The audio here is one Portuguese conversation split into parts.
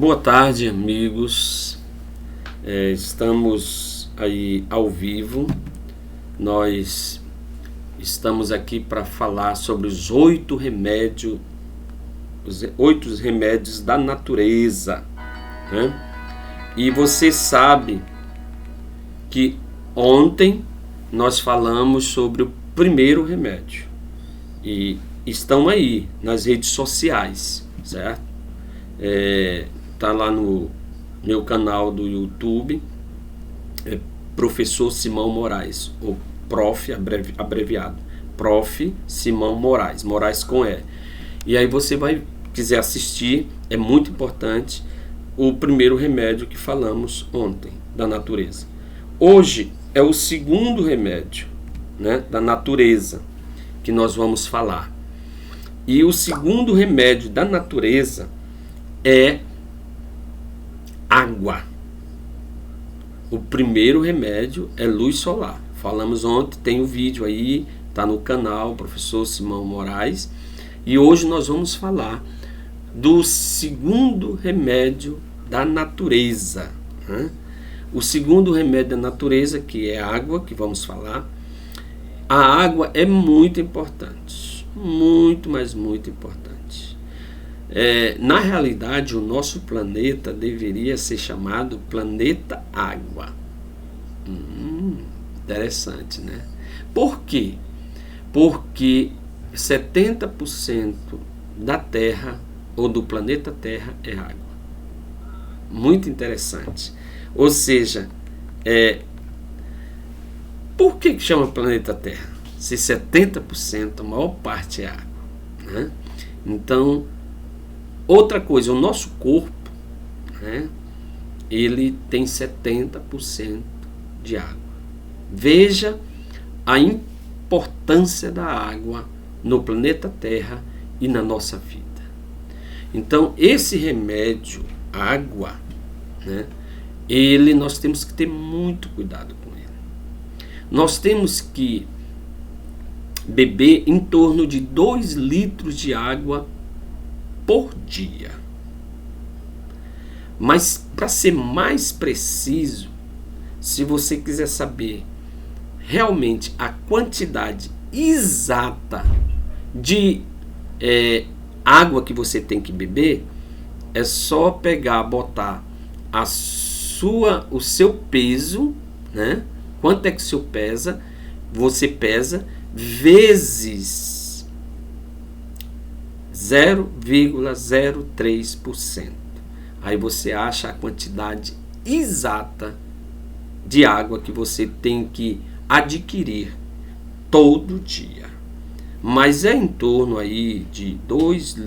Boa tarde, amigos. Estamos aí ao vivo. Nós estamos aqui para falar sobre os 8 remédios da natureza, né? E você sabe que ontem nós falamos sobre o primeiro remédio e estão aí nas redes sociais, certo? Tá lá no meu canal do YouTube, Professor Simão Moraes, ou Prof, abreviado, Prof Simão Moraes, Moraes com E. E aí você quiser assistir, é muito importante, o primeiro remédio que falamos ontem, da natureza. Hoje é o segundo remédio, né, da natureza, que nós vamos falar. E o segundo remédio da natureza é água. O primeiro remédio é luz solar. Falamos ontem, tem o vídeo aí, tá no canal Professor Simão Moraes. E hoje nós vamos falar do segundo remédio da natureza, né? O segundo remédio da natureza, que é água, que vamos falar. A água é muito importante, muito, mas muito importante. Na realidade, o nosso planeta deveria ser chamado planeta água. Interessante, né? Por quê? Porque 70% da Terra, ou do planeta Terra, é água. Muito interessante. Ou seja, por que chama planeta Terra? Se 70%, a maior parte é água, né? Então, outra coisa, o nosso corpo, né, ele tem 70% de água. Veja a importância da água no planeta Terra e na nossa vida. Então, esse remédio, água, né, nós temos que ter muito cuidado com ele. Nós temos que beber em torno de 2 litros de água por dia. Mas, para ser mais preciso, se você quiser saber realmente a quantidade exata de água que você tem que beber, é só pegar, botar o seu peso, né? Quanto é que o seu pesa? Você pesa vezes 0,03%. Aí você acha a quantidade exata de água que você tem que adquirir todo dia. Mas é em torno aí de 2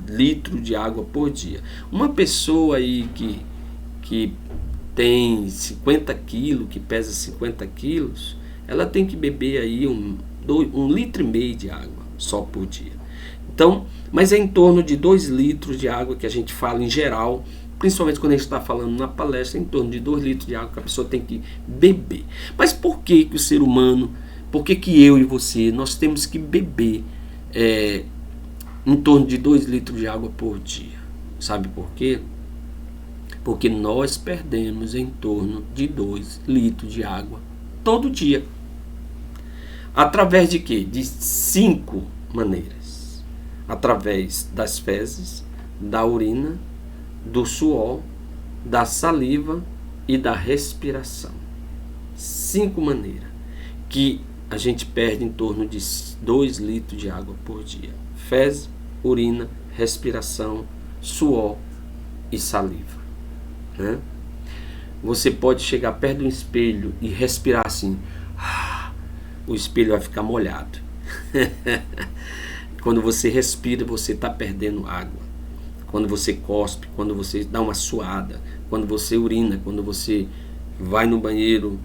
litros de água por dia. Uma pessoa aí que tem 50 quilos, que pesa 50 quilos, ela tem que beber aí 1,5 litro de água só por dia. Então, mas é em torno de 2 litros de água que a gente fala em geral, principalmente quando a gente está falando na palestra, em torno de 2 litros de água que a pessoa tem que beber. Mas por que o ser humano, por que eu e você, nós temos que beber em torno de 2 litros de água por dia? Sabe por quê? Porque nós perdemos em torno de 2 litros de água todo dia. Através de quê? De 5 maneiras. Através das fezes, da urina, do suor, da saliva e da respiração. 5 maneiras que a gente perde em torno de 2 litros de água por dia. Fezes, urina, respiração, suor e saliva, né? Você pode chegar perto do espelho e respirar assim, o espelho vai ficar molhado. Quando você respira, você está perdendo água. Quando você cospe, quando você dá uma suada, quando você urina, quando você vai no banheiro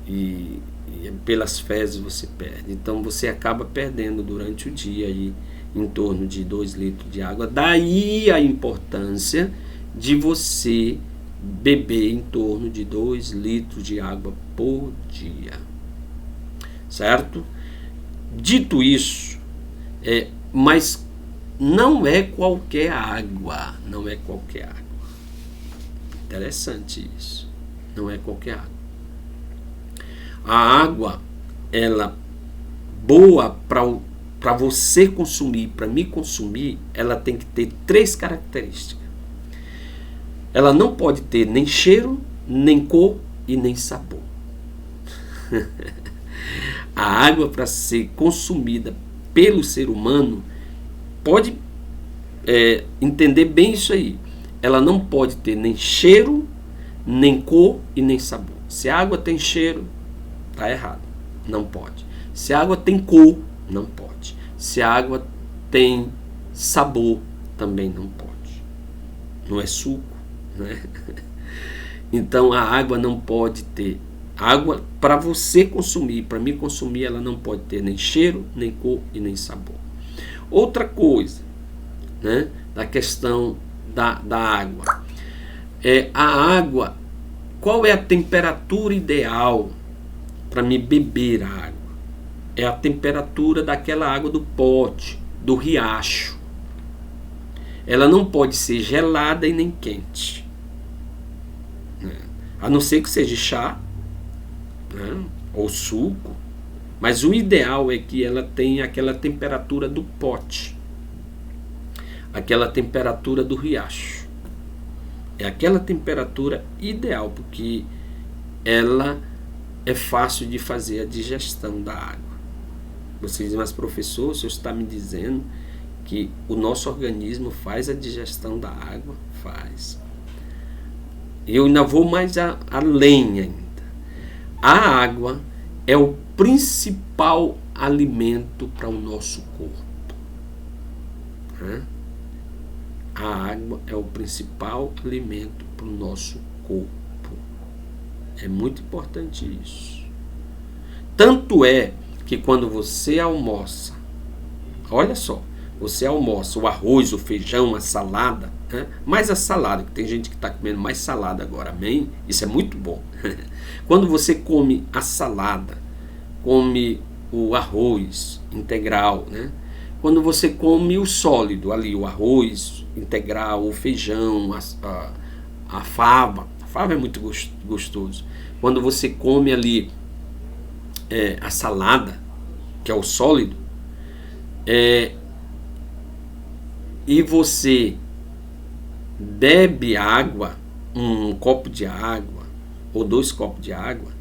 e pelas fezes você perde. Então você acaba perdendo durante o dia aí, em torno de 2 litros de água. Daí a importância de você beber em torno de 2 litros de água por dia. Certo? Dito isso, mas não é qualquer água. Não é qualquer água. Interessante isso. Não é qualquer água. A água, ela boa para você consumir, para me consumir, ela tem que ter 3 características. Ela não pode ter nem cheiro, nem cor e nem sabor. A água, para ser consumida pelo ser humano, pode entender bem isso aí. Ela não pode ter nem cheiro, nem cor e nem sabor. Se a água tem cheiro, está errado. Não pode. Se a água tem cor, não pode. Se a água tem sabor, também não pode. Não é suco, né? Então a água não pode ter. Água, para você consumir, para mim consumir, ela não pode ter nem cheiro, nem cor e nem sabor. Outra coisa, né, da questão da água. A água, qual é a temperatura ideal para me beber a água? É a temperatura daquela água do pote, do riacho. Ela não pode ser gelada e nem quente, né? A não ser que seja chá, né, ou suco. Mas o ideal é que ela tenha aquela temperatura do pote, aquela temperatura do riacho. É aquela temperatura ideal, porque ela é fácil de fazer a digestão da água. Você diz, mas professor, o senhor está me dizendo que o nosso organismo faz a digestão da água? Faz. Eu ainda vou mais além ainda. A água é o principal alimento para o nosso corpo. A água é o principal alimento para o nosso corpo. É muito importante isso. Tanto é que quando você almoça, olha só, você almoça o arroz, o feijão, a salada, né? Mais a salada, que tem gente que está comendo mais salada agora, amém? Isso é muito bom. Quando você come a salada, come o arroz integral, né? Quando você come o sólido ali, o arroz integral, o feijão, a fava é muito gostoso. Quando você come ali a salada, que é o sólido, e você bebe água, um copo de água ou 2 copos de água,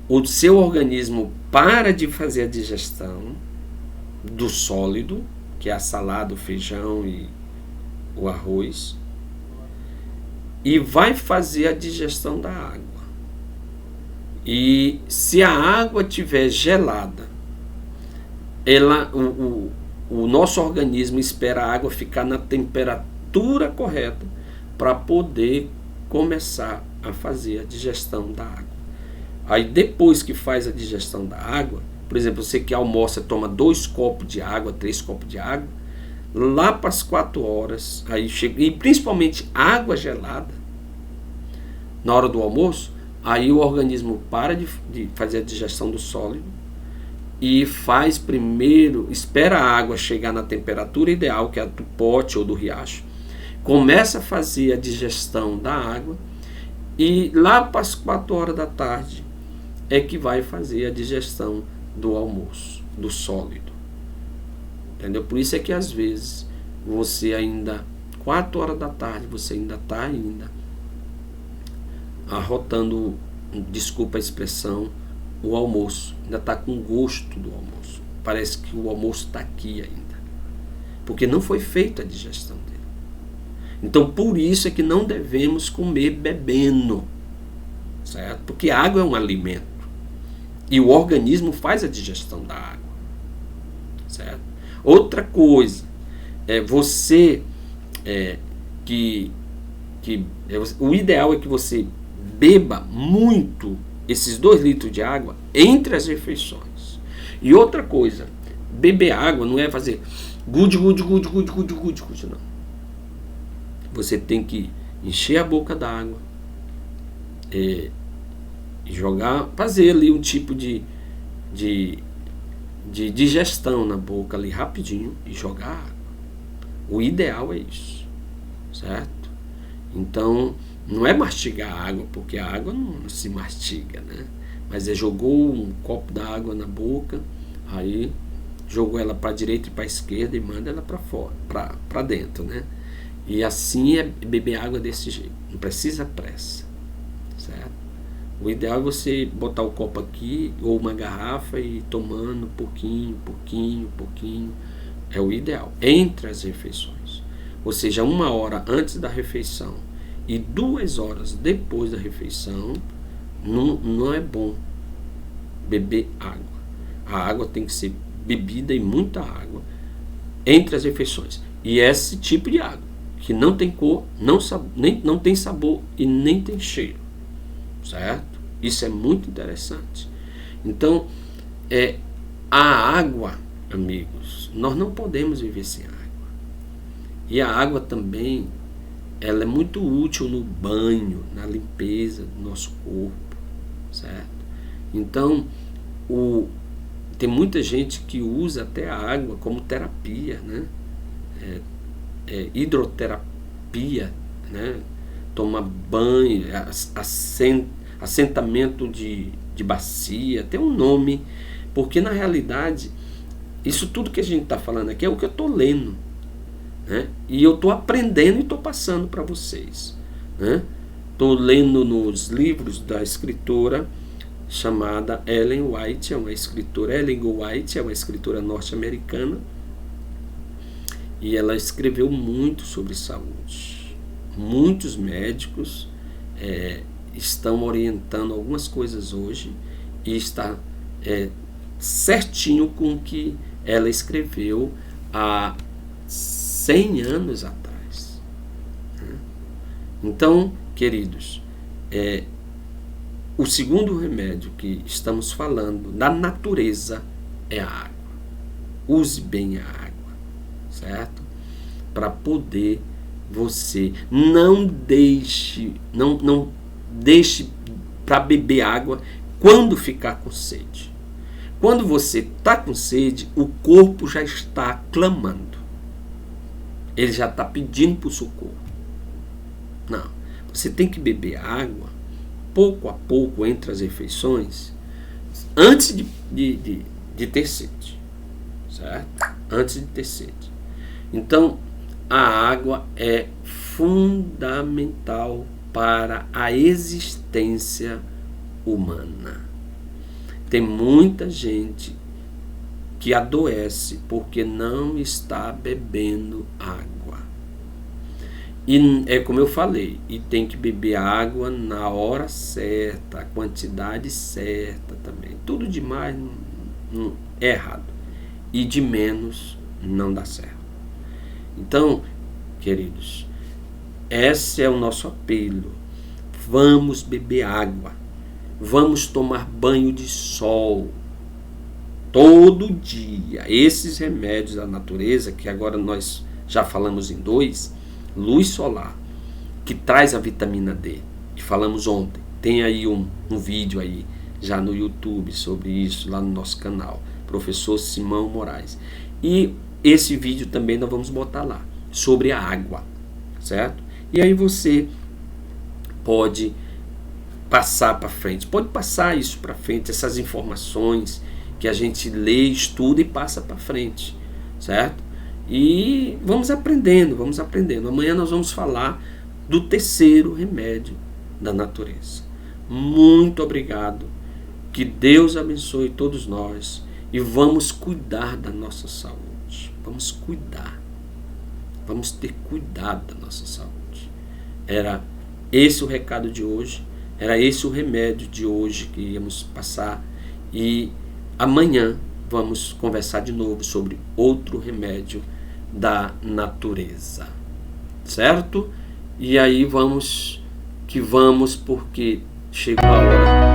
o seu organismo para de fazer a digestão do sólido, que é a salada, o feijão e o arroz, e vai fazer a digestão da água. E se a água estiver gelada, o nosso organismo espera a água ficar na temperatura correta para poder começar a fazer a digestão da água. Aí depois que faz a digestão da água, por exemplo, você que almoça, toma 2 copos de água, 3 copos de água, lá para as 4 horas, aí chega, e principalmente água gelada, na hora do almoço, aí o organismo para de fazer a digestão do sólido e faz primeiro, espera a água chegar na temperatura ideal, que é a do pote ou do riacho, começa a fazer a digestão da água e lá para as 4 horas da tarde é que vai fazer a digestão do almoço, do sólido. Entendeu? Por isso é que às vezes você ainda, 4 horas da tarde, você ainda está arrotando, desculpa a expressão, o almoço. Ainda está com gosto do almoço. Parece que o almoço está aqui ainda. Porque não foi feita a digestão dele. Então por isso é que não devemos comer bebendo. Certo? Porque a água é um alimento. E o organismo faz a digestão da água. Certo? Outra coisa, o ideal é que você beba muito esses 2 litros de água entre as refeições. E outra coisa, beber água não é fazer gude, não. Você tem que encher a boca d'água, jogar, fazer ali um tipo de digestão na boca ali rapidinho e jogar água. O ideal é isso, certo? Então, não é mastigar a água, porque a água não se mastiga, né? Mas jogou um copo d'água na boca, aí jogou ela para a direita e para a esquerda e manda ela para fora, para dentro, né? E assim é beber água desse jeito, não precisa pressa, certo? O ideal é você botar o copo aqui ou uma garrafa e ir tomando pouquinho, é o ideal, entre as refeições, ou seja, 1 hora antes da refeição e 2 horas depois da refeição, não é bom beber água. A água tem que ser bebida, e muita água, entre as refeições. E esse tipo de água, que não tem cor, não tem sabor e nem tem cheiro, certo? Isso é muito interessante. Então, a água, amigos, nós não podemos viver sem água. E a água também, ela é muito útil no banho, na limpeza do nosso corpo, certo? Então, tem muita gente que usa até a água como terapia, né? Hidroterapia, né? Toma banho, assentamento de bacia, tem um nome, porque na realidade, isso tudo que a gente está falando aqui é o que eu estou lendo, né? E eu estou aprendendo e estou passando para vocês, né? Estou lendo nos livros da escritora chamada Ellen White, Ellen White é uma escritora norte-americana, e ela escreveu muito sobre saúde. Muitos médicos estão orientando algumas coisas hoje, e está certinho com o que ela escreveu há 100 anos atrás. Então, queridos, o segundo remédio que estamos falando da natureza é a água. Use bem a água, certo? Para poder você não deixe para beber água quando ficar com sede. Quando você está com sede, o corpo já está clamando. Ele já está pedindo por socorro. Não. Você tem que beber água pouco a pouco entre as refeições, antes de ter sede, certo? Antes de ter sede. Então, a água é fundamental para a existência humana. Tem muita gente que adoece porque não está bebendo água. E é como eu falei, e tem que beber água na hora certa, a quantidade certa também. Tudo demais é errado. E de menos não dá certo. Então, queridos, esse é o nosso apelo. Vamos beber água. Vamos tomar banho de sol todo dia. Esses remédios da natureza, que agora nós já falamos em 2, luz solar, que traz a vitamina D, que falamos ontem. Tem aí um vídeo aí já no YouTube sobre isso, lá no nosso canal, professor Simão Moraes. E esse vídeo também nós vamos botar lá, sobre a água, certo? E aí você pode passar para frente, pode passar isso para frente, essas informações que a gente lê, estuda e passa para frente, certo? E vamos aprendendo. Amanhã nós vamos falar do terceiro remédio da natureza. Muito obrigado. Que Deus abençoe todos nós. E vamos cuidar da nossa saúde. Vamos cuidar. Vamos ter cuidado da nossa saúde. Era esse o recado de hoje. Era esse o remédio de hoje que íamos passar. E amanhã vamos conversar de novo sobre outro remédio da natureza, certo? E aí vamos porque chegou a hora